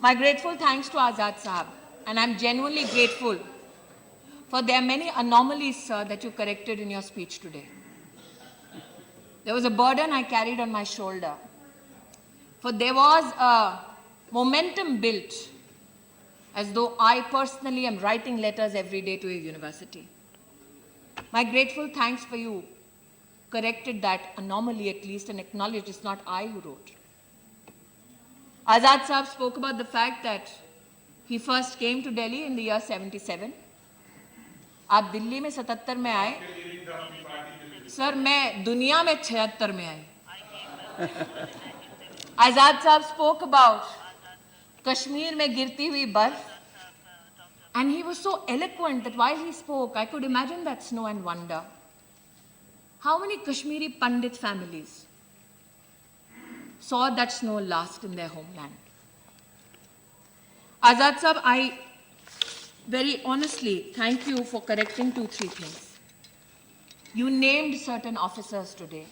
My grateful thanks to Azad Sahab, and I'm genuinely grateful for there are many anomalies, sir, that you corrected in your speech today. There was a burden I carried on my shoulder, for there was a momentum built as though I personally am writing letters every day to a university. My grateful thanks for you corrected that anomaly at least and acknowledged it's not I who wrote. Azad Sahab spoke about the fact that he first came to Delhi in the year 77. आप दिल्ली में 77 में आए, sir मैं दुनिया में 76 में आई. Azad Sahab spoke about Kashmir में गिरती हुई बर्फ, and he was so eloquent that while he spoke, I could imagine that snow and wonder. How many Kashmiri Pandit families saw that snow last in their homeland? Azad Sahab, I very honestly thank you for correcting 2-3 things. You named certain officers today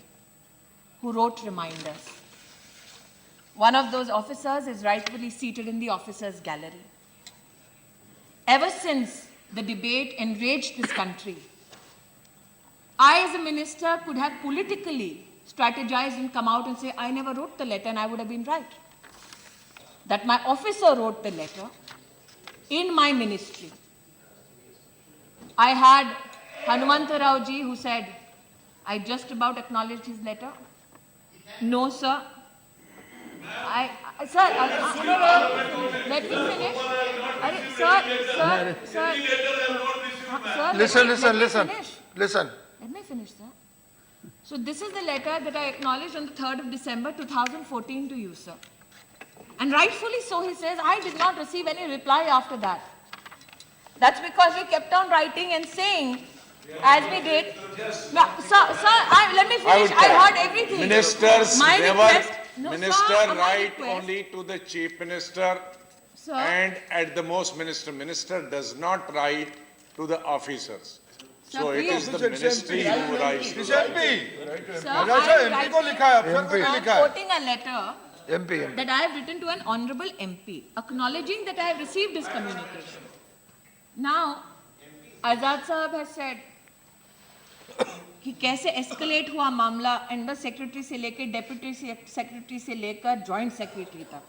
who wrote reminders. One of those officers is rightfully seated in the officers' gallery. Ever since the debate enraged this country, I as a minister could have politically strategized and come out and say, I never wrote the letter, and I would have been right. That my officer wrote the letter in my ministry. I had Hanumanta Rao ji who said, I just about acknowledged his letter. No, sir. Sir, let me finish. Sir, Listen. Let me finish, sir. So this is the letter that I acknowledged on the 3rd of December 2014 to you, sir. And rightfully so, he says, I did not receive any reply after that. That's because we kept on writing and saying, as we did. No, sir, let me finish. I heard everything. Ministers Minister write only to the chief minister, sir, and at the most minister does not write to the officers. Sir, So it is the ministry who writes. Sir, I'm quoting a letter MP. that I have written to an honorable MP, acknowledging that I have received this communication. Now, Azad Sahab has said कि कैसे escalate हुआ मामला under secretary से लेकर deputy secretary से लेकर joint secretary तक.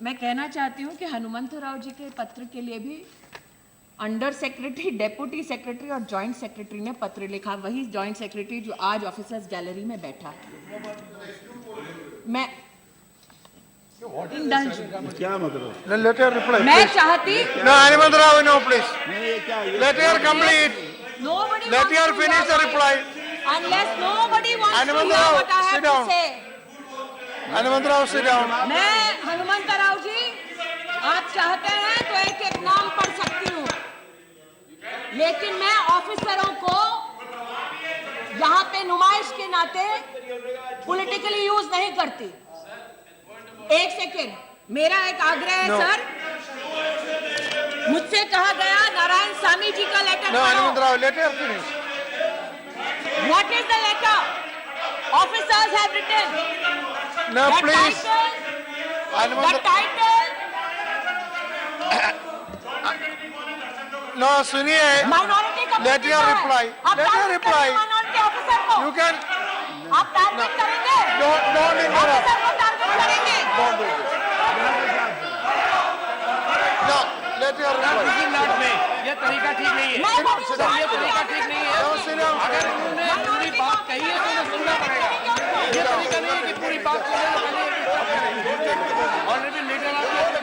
मैं कहना चाहती हूं कि हनुमंत राव जी के पत्र के लिए भी अंडर सेक्रेटरी, डेप्यूटी सेक्रेटरी और जॉइंट सेक्रेटरी ने पत्र लिखा. वही जॉइंट सेक्रेटरी जो आज ऑफिसर्स गैलरी में बैठा है. मैं क्या मतलब? Let her reply. मैं चाहती. No, Hanumanta Rao, no, please. Let her complete. Nobody Let wants her to finish hear the my- reply. Unless nobody wants to Hanumanta hear Rao, what I have sit down. to say. Hanumanta Rao, sit down. मैं हनुमंत राव जी, आप चाहते हैं तो एक एक नाम पढ़ सकती हूँ, लेकिन मैं ऑफिसरों को यहाँ पे नुमाइश के नाते पॉलिटिकली यूज नहीं करती. एक सेकेंड, मेरा एक आग्रह है सर. मुझसे कहा गया नारायण स्वामी जी का लेटर No, Hanumanta पढ़ो. Rao, let her finish. What is the letter? Officers have written. No, The please. title. Hanumanta- The title. No, सुनिए. माइनॉरिटी का Let her reply. Let her reply. Minority officer को You can. आप target करेंगे. Don't interrupt. Officer को target करेंगे. Don't do it. No, let her reply. ये तरीका ठीक नहीं है. मैं बोलूं sit down. सर, ये तरीका ठीक नहीं है. No, sit down. अगर उन्होंने पूरी बात कही है तो उन्हें सुनना पड़ेगा. ये तरीका नहीं है कि पूरी बात सुने तो पहले ऑलरेडी लीडर आपके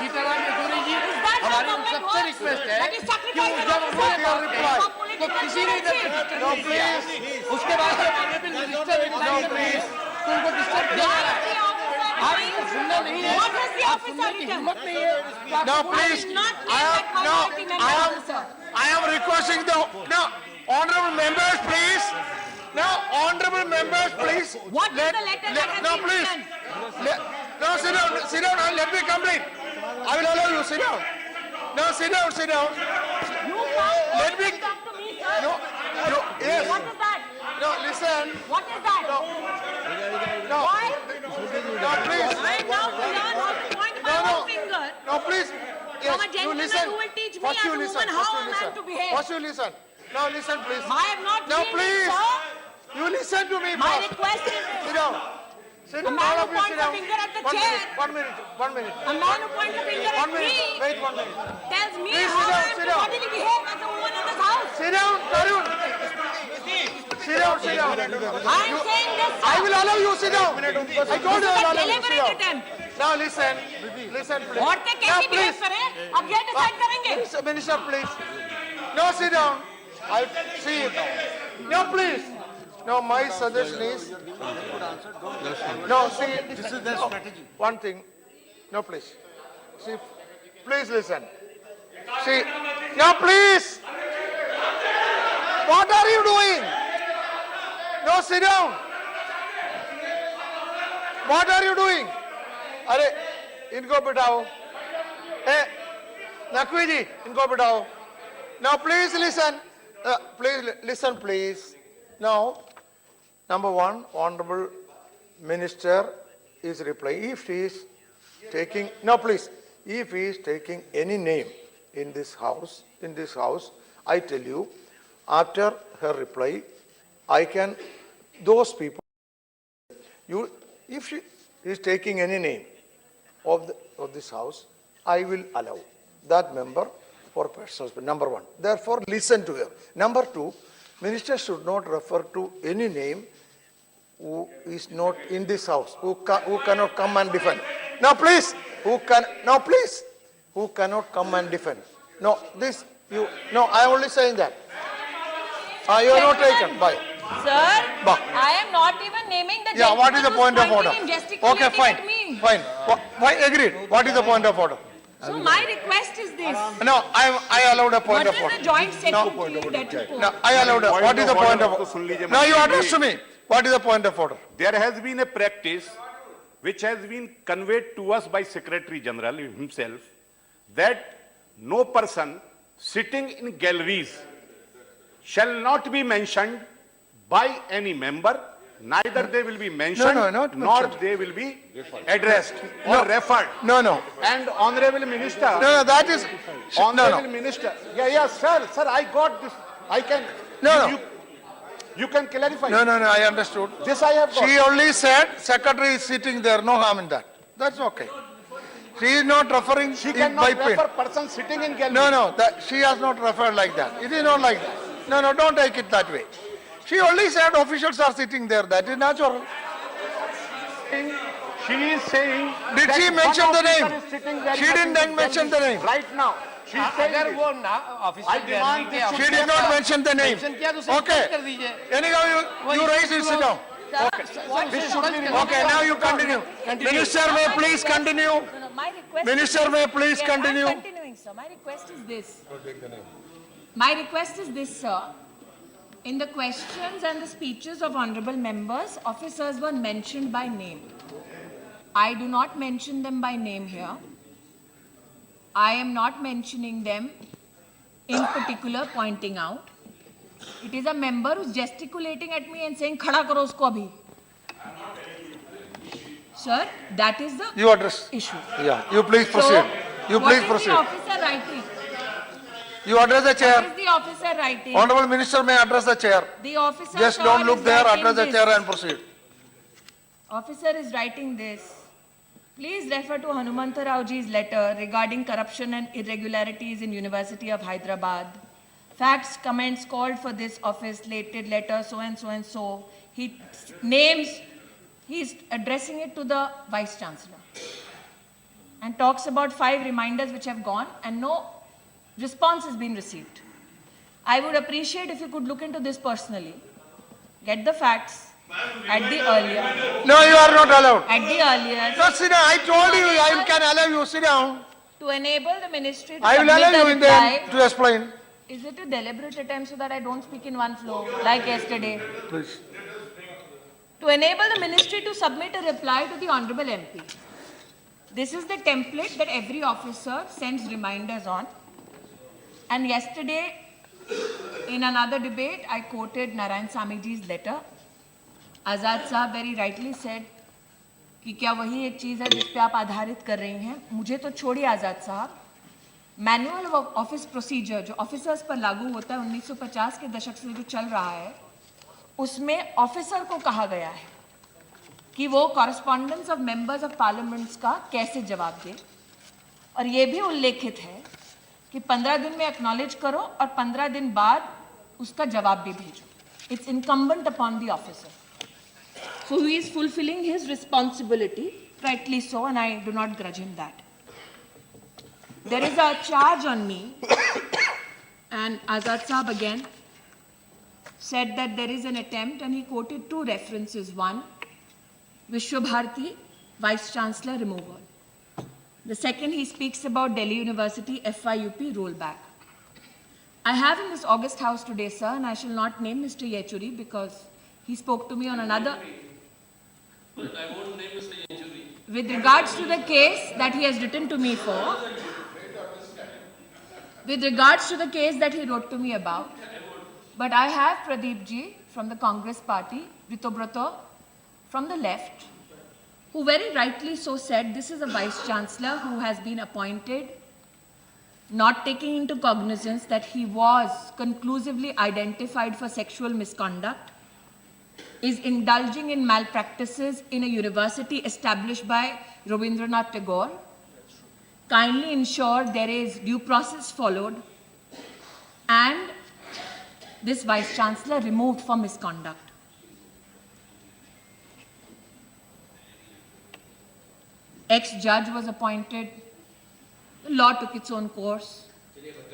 सीताराम येचुरी जी, हमारी उन सबसे रिक्वेस्ट है कि जब उन्होंने बात कही तो किसी ने इधर डिस्टर्ब नहीं किया. उसके बाद जब ऑनरेबल मिनिस्टर रिप्लाई कर रहे हैं तो उनको डिस्टर्ब किया जा रहा है. आप इनको सुनना नहीं है. आप सुनने की हिम्मत नहीं है. No, please. I am requesting the honorable members, please. No, honorable members, please. What is the letter that has No, been please. written? No, sit down. Let me complete. I will allow you. Sit down. No, sit down. You can't Let me. talk to me, sir. No, yes. What is that? No, listen. What is that? No. Why? No, please. I am now gentleman listen. who will teach me First as you a listen. woman First how you a listen. man to behave. First you listen. Now listen, please. I am not Now pleading, please. sir. You listen to me My first. request is Sit this. down. Sit A down. man All who of you points sit a down. finger at the 1 chair. minute. 1 minute. 1 minute. A man who points a finger 1 at minute. me Wait 1 minute. tells me Please how sit down, I am sit to down. bodily behave as a woman in this house. Sit down, Tarun. Sit down, sit down. I am saying this, sir. I will allow you sit down. I told you I This will is a allow you sit deliberate down. attempt. Now listen. Listen, please. औरतें Now कैसी behave please. करें अब ये decide करेंगे. Minister, please. No, sit down. I see it. No, please. No, my suggestion is. No, see. This is their strategy. One thing. No, please. See, please listen. See. No, please. What are you doing? No, sit down. What are you doing? अरे इनको बिठाओ. Eh, Naqvi जी इनको बिठाओ. Now please listen. Please listen, please. Now, number one, Honorable Minister is replying. If he is taking, no, please. If he is taking any name in this house, I tell you, after her reply, I can, those people, if she is taking any name of this house, I will allow that member for personal, number one. Therefore, listen to her. Number two, minister should not refer to any name who is not in this house, who cannot come and defend. Now, please, who cannot come and defend. No, I am only saying that. You are not taken. Bye. Sir, Bah. I am not even naming the Yeah, what is the point gentleman of who's order? pointing and gesticulating Okay, fine. at me. Fine. Why agreed? What is the point of order? So my request is this. No, I allowed a point What of is order. the joint secretary that you No, I allowed a, what is the point of सुन लीजिए, order? Now you address to me. What is the point of order? There has been a practice which has been conveyed to us by Secretary General himself that no person sitting in galleries shall not be mentioned by any member, neither they will be mentioned, not nor mentioned. they will be addressed or referred. No. And Honorable Minister, No, that is, Honorable no. Minister, sir, I got this. I can. No. You can clarify. No, I understood. This I have got. She only said secretary is sitting there, no harm in that. That's okay. She is not referring She it cannot by pen. refer person sitting in gallery. No, she has not referred like that. It is not like that. No, don't take it that way. She only said officials are sitting there. That is natural. She is saying. Did that she one mention the officer name? is sitting very She much didn't in then the mention the gallery name. Right now. She is saying. अगर it. वो ना official I demand this She did not mention the name. Mention किया तो उसे Okay. कर दीजिए Anyhow, you raise it, sit down. Okay, now you continue. Minister may please continue. No, my request Minister is may this. please Yeah, continue. I'm continuing, sir. My request is this. My request is this, sir. In the questions and the speeches of honorable members, officers were mentioned by name. I do not mention them by name here. I am not mentioning them in particular, pointing out. It is a member who's gesticulating at me and saying, "Khada karo usko abhi." Sir, that is the You address. issue. Yeah, you please proceed. You please What is the proceed. officer writing? You address the What chair. is the officer writing? Honorable Minister may address the chair. The officer, Just sir, don't look is there, writing address the this. chair and proceed. Officer is writing this. Please refer to Hanumanta Raoji's letter regarding corruption and irregularities in University of Hyderabad. Facts, comments called for this office, dated letter, so and so and so. He names, he's addressing it to the Vice Chancellor. And talks about 5 reminders which have gone and no response has been received. I would appreciate if you could look into this personally. Get the facts at the earlier. No, you are not allowed. At the earliest. No, sit down. I told you, I can allow you. Sit down. To enable the ministry to I will submit allow a you in the reply. end to explain. Is it a deliberate attempt so that I don't speak in one flow like yesterday? Please. To enable the ministry to submit a reply to the Honorable MP. This is the template that every officer sends reminders on. And yesterday, in another debate, I quoted Narayan Samiji's letter. Azad Sahab very rightly said कि क्या वही एक चीज़ है जिस पे आप आधारित कर रही हैं. मुझे तो छोड़िए आज़ाद साहब. मैनुअल ऑफ ऑफिस प्रोसीजर जो ऑफिसर्स पर लागू होता है 1950 के दशक से जो चल रहा है, उसमें ऑफिसर को कहा गया है कि वो correspondence of members of parliaments का कैसे जवाब दे, और ये भी उल्लेखित है कि 15 दिन में एक्नॉलेज करो और 15 दिन बाद उसका जवाब भी भेजो. It's incumbent upon the officer. So he is fulfilling his responsibility, rightly so, and I do not grudge him that. There is a charge on me, and Azad Saab again said that there is an attempt, and he quoted two references. One, Vishwabharati, Vice Chancellor removal. The second, he speaks about Delhi University FIUP rollback. I have in this August House today, sir, and I shall not name Mr. Yechuri because he spoke to me on another. But I won't name Mr. Yechuri. With regards to the case that he has written to me for, with regards to the case that he wrote to me about, but I have Pradeep ji from the Congress party, Ritobrato from the left, who very rightly so said this is a vice chancellor who has been appointed, not taking into cognizance that he was conclusively identified for sexual misconduct, is indulging in malpractices in a university established by Rabindranath Tagore. Kindly ensure there is due process followed and this Vice Chancellor removed for misconduct. Ex-judge was appointed. The law took its own course.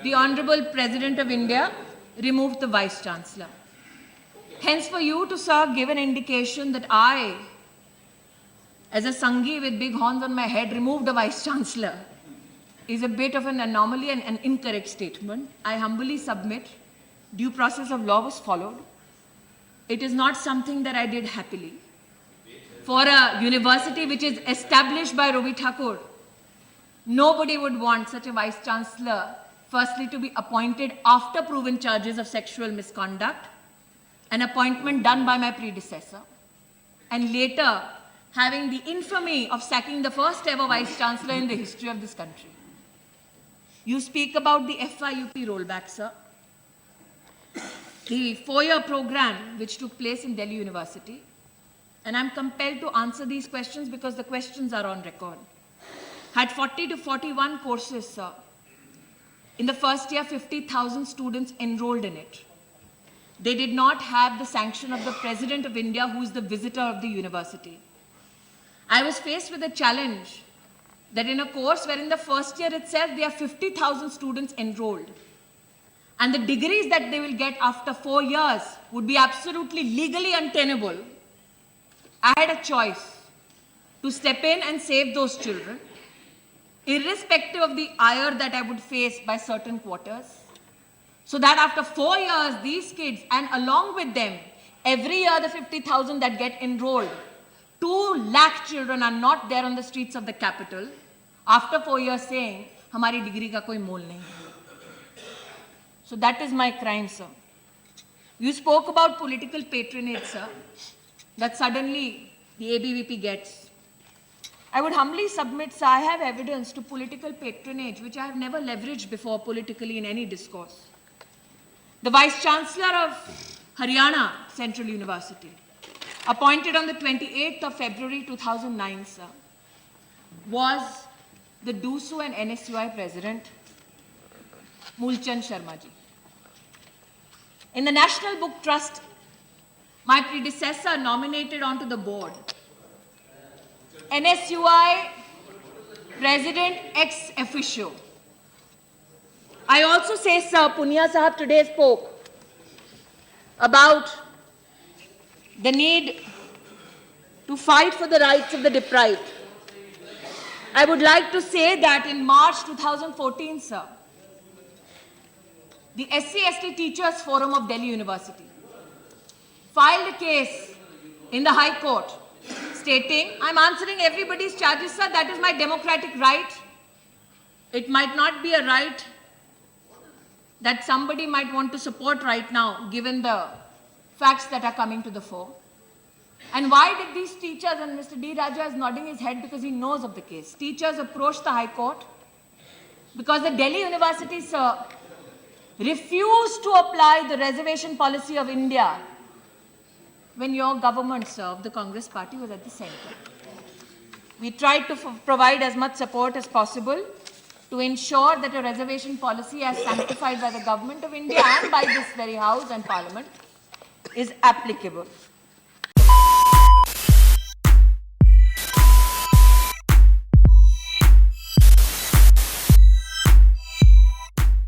The Honorable President of India removed the Vice Chancellor. Hence, for you to, sir, give an indication that I, as a Sanghi with big horns on my head, removed a Vice Chancellor is a bit of an anomaly and an incorrect statement. I humbly submit due process of law was followed. It is not something that I did happily. For a university which is established by Ravi Thakur, nobody would want such a Vice Chancellor, firstly, to be appointed after proven charges of sexual misconduct, an appointment done by my predecessor, and later having the infamy of sacking the first ever Vice Chancellor in the history of this country. You speak about the FIUP rollback, sir. The 4-year program which took place in Delhi University, and I'm compelled to answer these questions because the questions are on record, had 40 to 41 courses, sir. In the first year, 50,000 students enrolled in it. They did not have the sanction of the President of India, who is the visitor of the university. I was faced with a challenge that in a course where in the first year itself there are 50,000 students enrolled, and the degrees that they will get after 4 years would be absolutely legally untenable, I had a choice to step in and save those children, irrespective of the ire that I would face by certain quarters, so that after 4 years, these kids, and along with them, every year the 50,000 that get enrolled, 2 lakh children are not there on the streets of the capital, after 4 years saying, "Hamari degree ka koi mol nahi." So that is my crime, sir. You spoke about political patronage, sir, that suddenly the ABVP gets. I would humbly submit, sir, I have evidence to political patronage which I have never leveraged before politically in any discourse. The Vice Chancellor of Haryana Central University, appointed on the 28th of February 2009, sir, was the DUSU and NSUI President, Mulchand Sharma ji. In the National Book Trust, my predecessor nominated onto the board NSUI President ex officio. I also say, sir, Punia Sahab today spoke about the need to fight for the rights of the deprived. I would like to say that in March 2014, sir, the SC/ST Teachers Forum of Delhi University filed a case in the High Court stating, I'm answering everybody's charges, sir, that is my democratic right. It might not be a right that somebody might want to support right now, given the facts that are coming to the fore. And why did these teachers, and Mr. D. Raja is nodding his head because he knows of the case, teachers approached the High Court Because the Delhi University, sir, refused to apply the reservation policy of India when your government, sir, of the Congress party was at the center. We tried to provide as much support as possible to ensure that a reservation policy as sanctified by the government of India and by this very House and Parliament is applicable.